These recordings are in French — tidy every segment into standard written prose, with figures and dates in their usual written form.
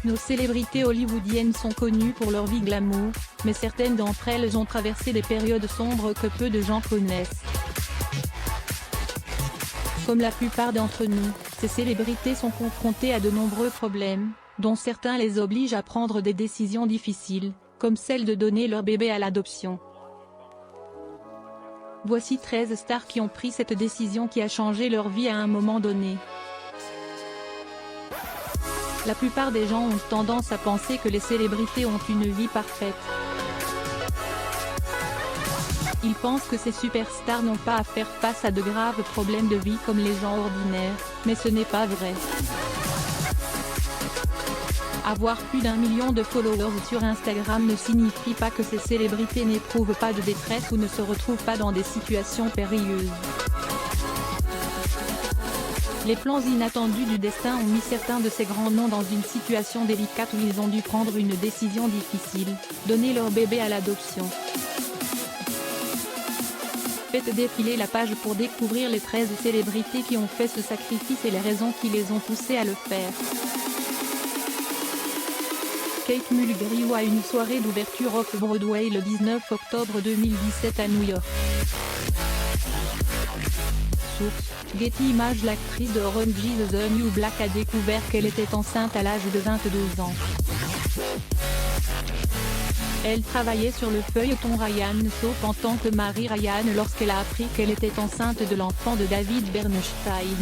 Nos célébrités hollywoodiennes sont connues pour leur vie glamour, mais certaines d'entre elles ont traversé des périodes sombres que peu de gens connaissent. Comme la plupart d'entre nous, ces célébrités sont confrontées à de nombreux problèmes, dont certains les obligent à prendre des décisions difficiles, comme celle de donner leur bébé à l'adoption. Voici 13 stars qui ont pris cette décision qui a changé leur vie à un moment donné. La plupart des gens ont tendance à penser que les célébrités ont une vie parfaite. Ils pensent que ces superstars n'ont pas à faire face à de graves problèmes de vie comme les gens ordinaires, mais ce n'est pas vrai. Avoir plus d'1 million de followers sur Instagram ne signifie pas que ces célébrités n'éprouvent pas de détresse ou ne se retrouvent pas dans des situations périlleuses. Les plans inattendus du destin ont mis certains de ces grands noms dans une situation délicate où ils ont dû prendre une décision difficile, donner leur bébé à l'adoption. Faites défiler la page pour découvrir les 13 célébrités qui ont fait ce sacrifice et les raisons qui les ont poussées à le faire. Kate Mulgrew a une soirée d'ouverture off-Broadway le 19 octobre 2017 à New York. Source: Getty Images. L'actrice de Orange is the New Black a découvert qu'elle était enceinte à l'âge de 22 ans. Elle travaillait sur le feuilleton Ryan Soap en tant que Mary Ryan lorsqu'elle a appris qu'elle était enceinte de l'enfant de David Bernstein.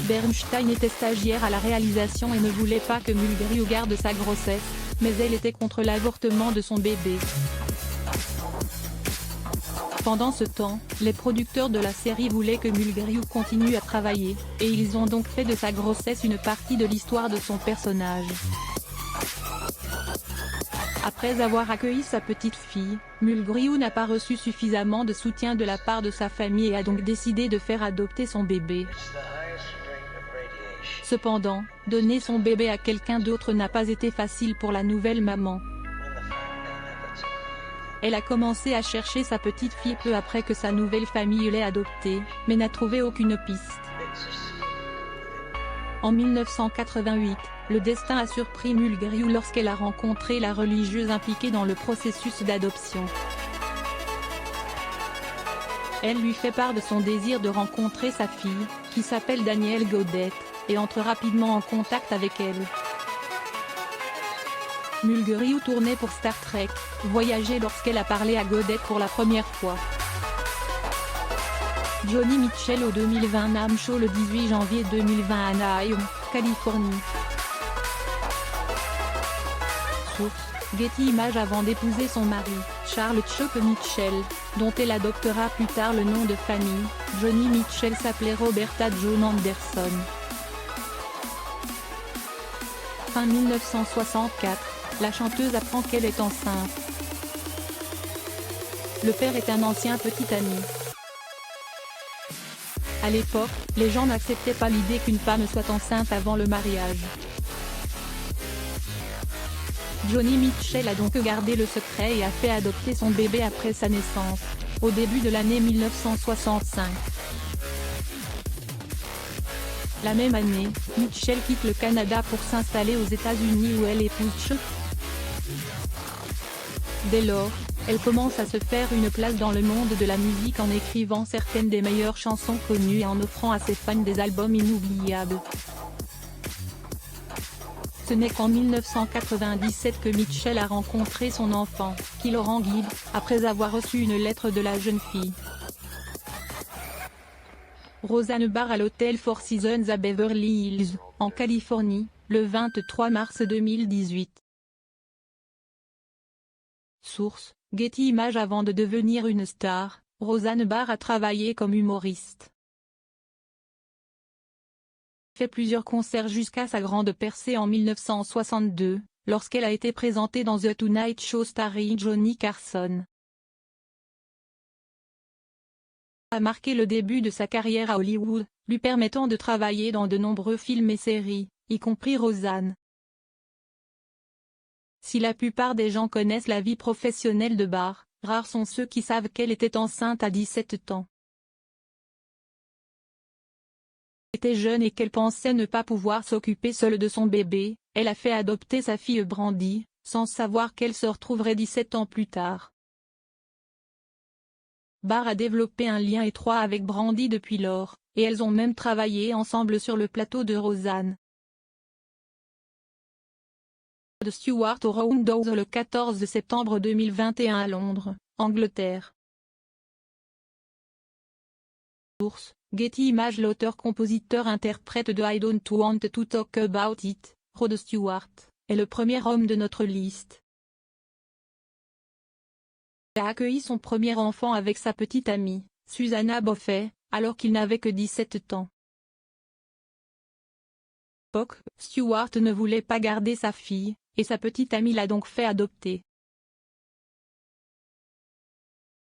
Bernstein était stagiaire à la réalisation et ne voulait pas que Mulgrew garde sa grossesse, mais elle était contre l'avortement de son bébé. Pendant ce temps, les producteurs de la série voulaient que Mulgrew continue à travailler, et ils ont donc fait de sa grossesse une partie de l'histoire de son personnage. Après avoir accueilli sa petite fille, Mulgrew n'a pas reçu suffisamment de soutien de la part de sa famille et a donc décidé de faire adopter son bébé. Cependant, donner son bébé à quelqu'un d'autre n'a pas été facile pour la nouvelle maman. Elle a commencé à chercher sa petite fille peu après que sa nouvelle famille l'ait adoptée, mais n'a trouvé aucune piste. En 1988, le destin a surpris Mulgrew lorsqu'elle a rencontré la religieuse impliquée dans le processus d'adoption. Elle lui fait part de son désir de rencontrer sa fille, qui s'appelle Danielle Godett, et entre rapidement en contact avec elle. Mulgrew tournait pour Star Trek, voyageait lorsqu'elle a parlé à Godett pour la première fois. Joni Mitchell au 2020 NAMM Show le 18 janvier 2020 à Anaheim, Californie. Source: Getty Images. Avant d'épouser son mari, Charles Chuck Mitchell, dont elle adoptera plus tard le nom de famille, Joni Mitchell s'appelait Roberta Joan Anderson. Fin 1964, la chanteuse apprend qu'elle est enceinte. Le père est un ancien petit ami. À l'époque, les gens n'acceptaient pas l'idée qu'une femme soit enceinte avant le mariage. Joni Mitchell a donc gardé le secret et a fait adopter son bébé après sa naissance, au début de l'année 1965. La même année, Mitchell quitte le Canada pour s'installer aux États-Unis où elle épouse Chuck. Dès lors, elle commence à se faire une place dans le monde de la musique en écrivant certaines des meilleures chansons connues et en offrant à ses fans des albums inoubliables. Ce n'est qu'en 1997 que Mitchell a rencontré son enfant, qui le rend libre, après avoir reçu une lettre de la jeune fille. Roseanne Barr à l'hôtel Four Seasons à Beverly Hills, en Californie, le 23 mars 2018. Source: Getty Images. Avant de devenir une star, Roseanne Barr a travaillé comme humoriste. Fait plusieurs concerts jusqu'à sa grande percée en 1962, lorsqu'elle a été présentée dans The Tonight Show starring Johnny Carson. A marqué le début de sa carrière à Hollywood, lui permettant de travailler dans de nombreux films et séries, y compris Roseanne. Si la plupart des gens connaissent la vie professionnelle de Barr, rares sont ceux qui savent qu'elle était enceinte à 17 ans. était jeune et qu'elle pensait ne pas pouvoir s'occuper seule de son bébé, elle a fait adopter sa fille Brandy, sans savoir qu'elle se retrouverait 17 ans plus tard. Barr a développé un lien étroit avec Brandy depuis lors, et elles ont même travaillé ensemble sur le plateau de Roseanne. De Stewart au Roundhouse le 14 septembre 2021 à Londres, Angleterre. Source: Getty Images. L'auteur-compositeur-interprète de I Don't Want to Talk About It, Rod Stewart, est le premier homme de notre liste. Il a accueilli son premier enfant avec sa petite amie, Susanna Buffet, alors qu'il n'avait que 17 ans. Stewart ne voulait pas garder sa fille, et sa petite amie l'a donc fait adopter.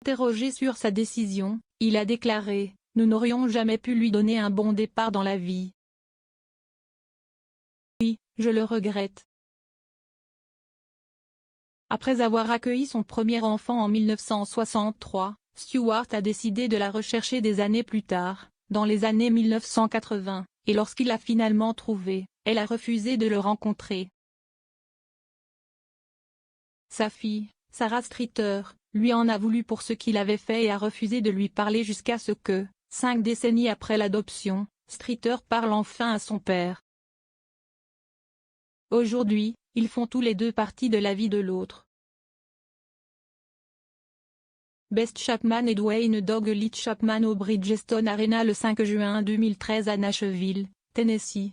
Interrogé sur sa décision, il a déclaré: « Nous n'aurions jamais pu lui donner un bon départ dans la vie. Oui, je le regrette. » Après avoir accueilli son premier enfant en 1963, Stewart a décidé de la rechercher des années plus tard, dans les années 1980, et lorsqu'il l'a finalement trouvée, elle a refusé de le rencontrer. Sa fille, Sarah Streeter, lui en a voulu pour ce qu'il avait fait et a refusé de lui parler jusqu'à ce que, 5 décennies après l'adoption, Streeter parle enfin à son père. Aujourd'hui, ils font tous les deux partie de la vie de l'autre. Best Chapman et Dwayne Doug Lee Chapman au Bridgestone Arena le 5 juin 2013 à Nashville, Tennessee.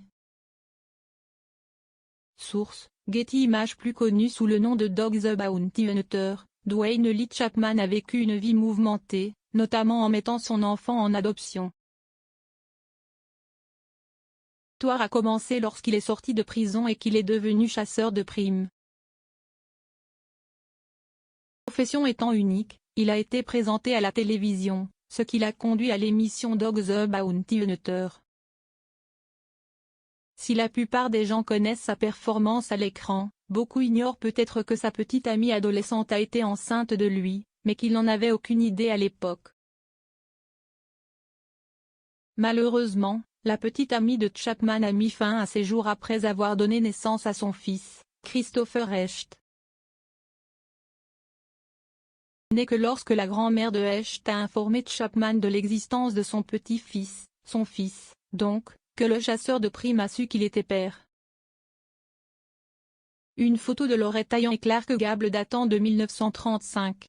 Source: Getty Images. Plus connu sous le nom de Dog the Bounty Hunter, Dwayne Lee Chapman a vécu une vie mouvementée, notamment en mettant son enfant en adoption. L'histoire a commencé lorsqu'il est sorti de prison et qu'il est devenu chasseur de primes. Profession étant unique, il a été présenté à la télévision, ce qui l'a conduit à l'émission Dog the Bounty Hunter. Si la plupart des gens connaissent sa performance à l'écran, beaucoup ignorent peut-être que sa petite amie adolescente a été enceinte de lui, mais qu'il n'en avait aucune idée à l'époque. Malheureusement, la petite amie de Chapman a mis fin à ses jours après avoir donné naissance à son fils, Christopher Hecht. N'est que lorsque la grand-mère de Hecht a informé Chapman de l'existence de son petit-fils, son fils, donc, que le chasseur de primes a su qu'il était père. Une photo de Loretta Young et Clark Gable datant de 1935.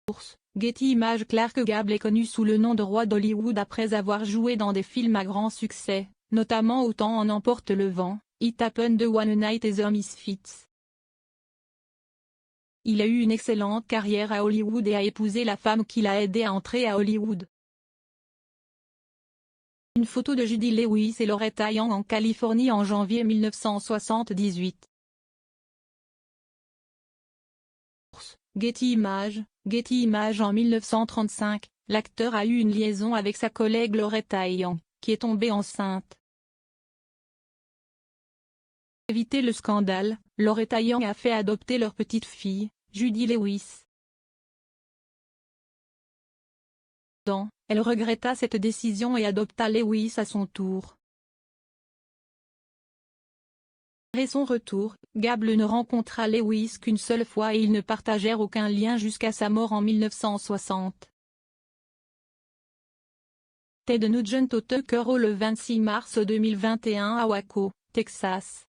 Source: Getty Images. Clark Gable est connu sous le nom de roi d'Hollywood après avoir joué dans des films à grand succès, notamment Autant en emporte le vent, It Happened One Night et The Misfits. Il a eu une excellente carrière à Hollywood et a épousé la femme qui l'a aidé à entrer à Hollywood. Une photo de Judy Lewis et Loretta Young en Californie en janvier 1978. Source: Getty Images. Getty Images. En 1935, l'acteur a eu une liaison avec sa collègue Loretta Young, qui est tombée enceinte. Pour éviter le scandale, Loretta Young a fait adopter leur petite fille, Judy Lewis. Elle regretta cette décision et adopta Lewis à son tour. Après son retour, Gable ne rencontra Lewis qu'une seule fois et ils ne partagèrent aucun lien jusqu'à sa mort en 1960. Ted Nugent au Tucker Carlson le 26 mars 2021 à Waco, Texas.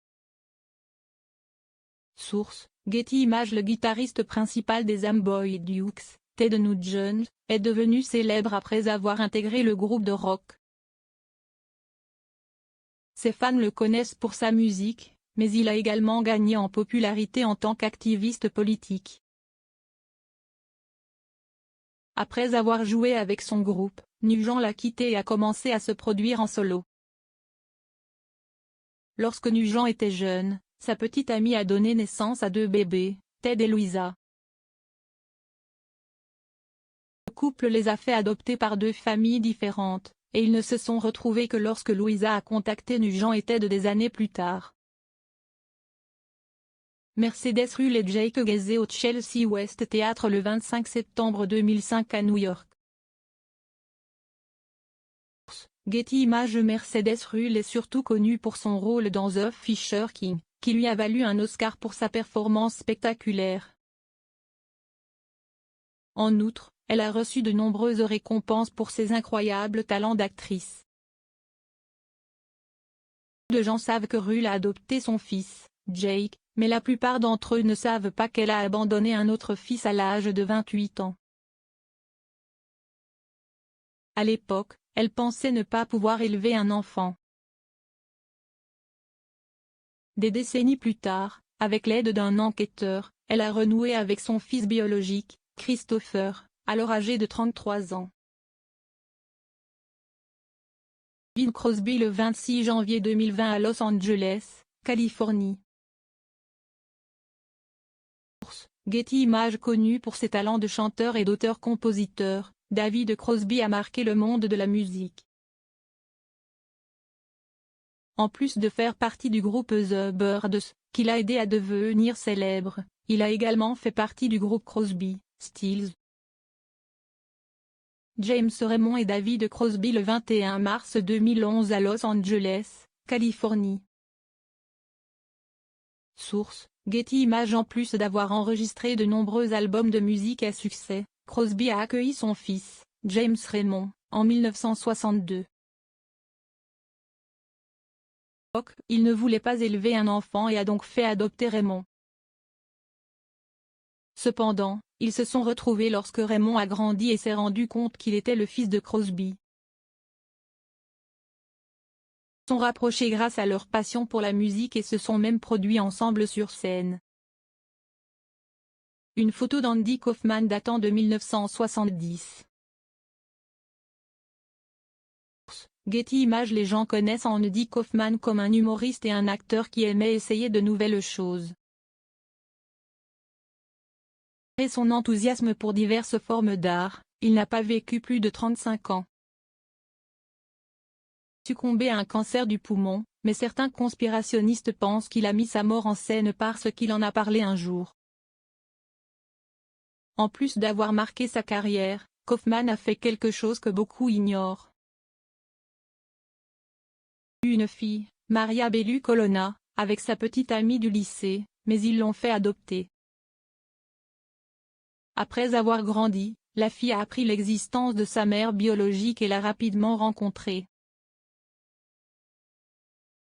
Source: Getty Images. Le guitariste principal des Amboy Dukes, Ted Nugent, est devenu célèbre après avoir intégré le groupe de rock. Ses fans le connaissent pour sa musique, mais il a également gagné en popularité en tant qu'activiste politique. Après avoir joué avec son groupe, Nugent l'a quitté et a commencé à se produire en solo. Lorsque Nugent était jeune, sa petite amie a donné naissance à 2 bébés, Ted et Louisa. Le couple les a fait adopter par 2 familles différentes, et ils ne se sont retrouvés que lorsque Louisa a contacté Nugent et Ted des années plus tard. Mercedes Ruehl et Jake Gazze au Chelsea West Theatre le 25 septembre 2005 à New York. Getty Images. Mercedes Ruehl est surtout connue pour son rôle dans The Fisher King, qui lui a valu un Oscar pour sa performance spectaculaire. En outre, elle a reçu de nombreuses récompenses pour ses incroyables talents d'actrice. Peu de gens savent que Ruehl a adopté son fils, Jake, mais la plupart d'entre eux ne savent pas qu'elle a abandonné un autre fils à l'âge de 28 ans. À l'époque, elle pensait ne pas pouvoir élever un enfant. Des décennies plus tard, avec l'aide d'un enquêteur, elle a renoué avec son fils biologique, Christopher, alors âgé de 33 ans. Bing Crosby le 26 janvier 2020 à Los Angeles, Californie. Getty Images. Connu pour ses talents de chanteur et d'auteur-compositeur, David Crosby a marqué le monde de la musique. En plus de faire partie du groupe The Byrds, qui l'a aidé à devenir célèbre, il a également fait partie du groupe Crosby, Stills. James Raymond et David Crosby le 21 mars 2011 à Los Angeles, Californie. Source: Getty Images. En plus d'avoir enregistré de nombreux albums de musique à succès, Crosby a accueilli son fils, James Raymond, en 1962. Il ne voulait pas élever un enfant et a donc fait adopter Raymond. Cependant, ils se sont retrouvés lorsque Raymond a grandi et s'est rendu compte qu'il était le fils de Crosby. Ils se sont rapprochés grâce à leur passion pour la musique et se sont même produits ensemble sur scène. Une photo d'Andy Kaufman datant de 1970. Getty Images. Les gens connaissent Andy Kaufman comme un humoriste et un acteur qui aimait essayer de nouvelles choses. Et son enthousiasme pour diverses formes d'art, il n'a pas vécu plus de 35 ans. Succombé à un cancer du poumon, mais certains conspirationnistes pensent qu'il a mis sa mort en scène parce qu'il en a parlé un jour. En plus d'avoir marqué sa carrière, Kaufman a fait quelque chose que beaucoup ignorent. Une fille, Maria Bellu Colonna, avec sa petite amie du lycée, mais ils l'ont fait adopter. Après avoir grandi, la fille a appris l'existence de sa mère biologique et l'a rapidement rencontrée.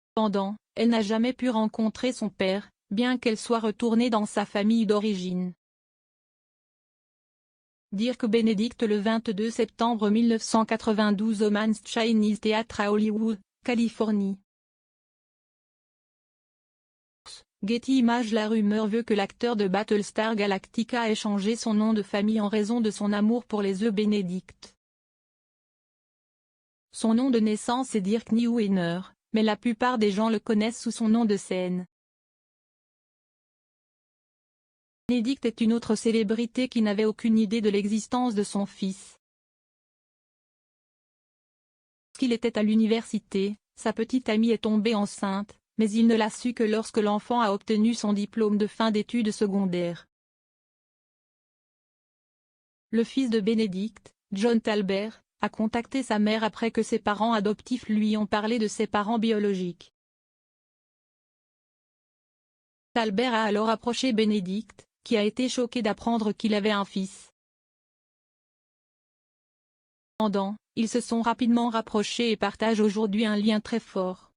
Cependant, elle n'a jamais pu rencontrer son père, bien qu'elle soit retournée dans sa famille d'origine. Dirk Benedict le 22 septembre 1992 au Mann's Chinese Theatre à Hollywood, Californie. Getty Images. La rumeur veut que l'acteur de Battlestar Galactica ait changé son nom de famille en raison de son amour pour les œufs Benedict. Son nom de naissance est Dirk Neuweiner, mais la plupart des gens le connaissent sous son nom de scène. Benedict est une autre célébrité qui n'avait aucune idée de l'existence de son fils. Lorsqu'il était à l'université, sa petite amie est tombée enceinte, mais il ne l'a su que lorsque l'enfant a obtenu son diplôme de fin d'études secondaires. Le fils de Benedict, John Talbert, a contacté sa mère après que ses parents adoptifs lui ont parlé de ses parents biologiques. Talbert a alors approché Benedict, qui a été choqué d'apprendre qu'il avait un fils. Cependant, ils se sont rapidement rapprochés et partagent aujourd'hui un lien très fort.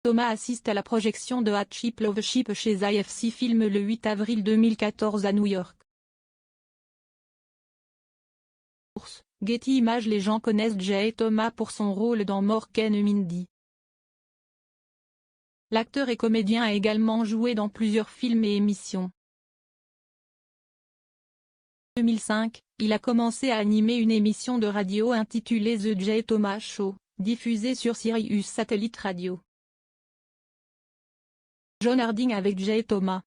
Thomas assiste à la projection de Hot Chip Love Chip chez IFC Film le 8 avril 2014 à New York. Getty Images. Les gens connaissent Jay Thomas pour son rôle dans Mork and Mindy. L'acteur et comédien a également joué dans plusieurs films et émissions. En 2005, il a commencé à animer une émission de radio intitulée The Jay Thomas Show, diffusée sur Sirius Satellite Radio. John Harding avec Jay Thomas.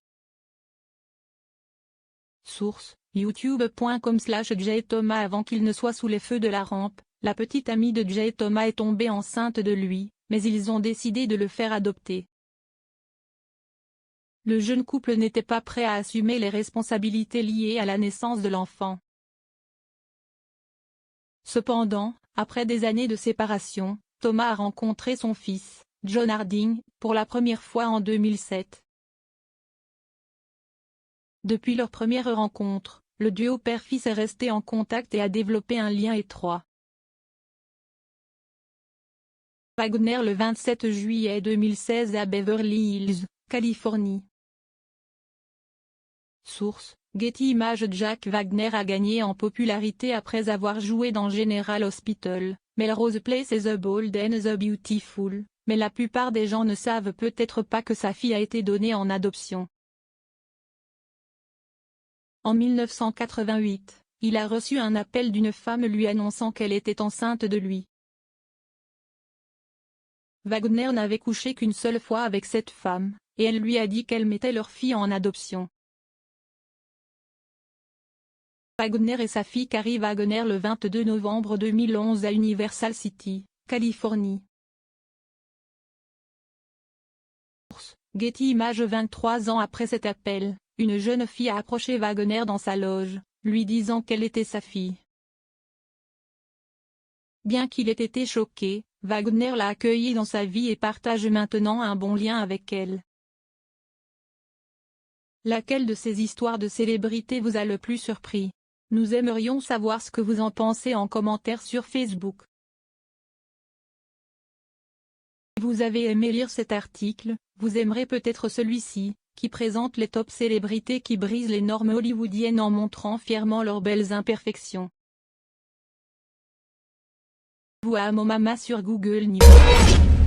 Source: youtube.com/Jay Thomas. Avant qu'il ne soit sous les feux de la rampe, la petite amie de Jay Thomas est tombée enceinte de lui, mais ils ont décidé de le faire adopter. Le jeune couple n'était pas prêt à assumer les responsabilités liées à la naissance de l'enfant. Cependant, après des années de séparation, Thomas a rencontré son fils, John Harding, pour la première fois en 2007. Depuis leur première rencontre, le duo père-fils est resté en contact et a développé un lien étroit. Wagner le 27 juillet 2016 à Beverly Hills, Californie. Source: Getty Images. Jack Wagner a gagné en popularité après avoir joué dans General Hospital, Melrose Place et The Bold and the Beautiful, mais la plupart des gens ne savent peut-être pas que sa fille a été donnée en adoption. En 1988, il a reçu un appel d'une femme lui annonçant qu'elle était enceinte de lui. Wagner n'avait couché qu'une seule fois avec cette femme, et elle lui a dit qu'elle mettait leur fille en adoption. Wagner et sa fille Carrie Wagner le 22 novembre 2011 à Universal City, Californie. Source: Getty Images. 23 ans après cet appel, une jeune fille a approché Wagner dans sa loge, lui disant qu'elle était sa fille. Bien qu'il ait été choqué, Wagner l'a accueillie dans sa vie et partage maintenant un bon lien avec elle. Laquelle de ces histoires de célébrités vous a le plus surpris? Nous aimerions savoir ce que vous en pensez en commentaire sur Facebook. Si vous avez aimé lire cet article, vous aimerez peut-être celui-ci, qui présente les top célébrités qui brisent les normes hollywoodiennes en montrant fièrement leurs belles imperfections. Vous à Momama sur Google News.